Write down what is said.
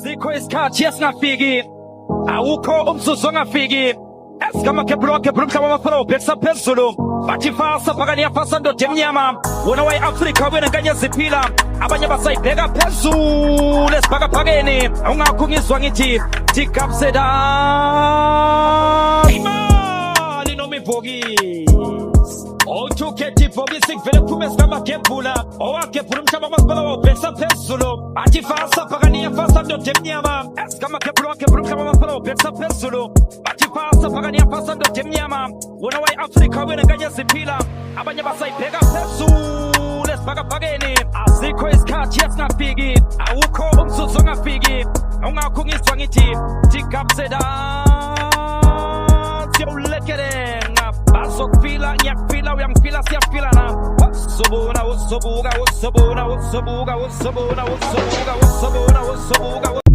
Asikho isikhathi esingafiki, awukho umzuzu ongafiki. Esikamakebhulokhe umhlaba wamafula ubhekisa phezulu. Bathi fasa phakani yafasa ndoda emnyama. Wona wayi-Afrika wena nkanye ziphila. Abanye basayibheka phezulu esibhakabhakeni. Ungakho ungizwa ngithi tikapseda imali noma ibhokisi. Owuthukhethe ibhokisi kuvele kuphume esikamakebhula. Owagebhula umhlaba wamafula ubhekisa phezulu. Bathi fasa phakani yafasa ndoda emnyama. Esikamakebhulokhe umhlaba wamafula ubhekisa phezulu. Fasa phakani yafasa ndoda emnyama. Wona wayi-Afrika wena nkanye ziphila. Abanye basayibheka phezulu esibhakabhakeni. Asikho isikhathi esingafiki, awukho umzuzu ongafiki. Ungakho ungizwa ngithi tikapseda siyawulekelenga. Bazokufila ngiyakufila uyangifila siyafilana. Usobona usobuka usobona usobuka usobona usobuka usobona usobuka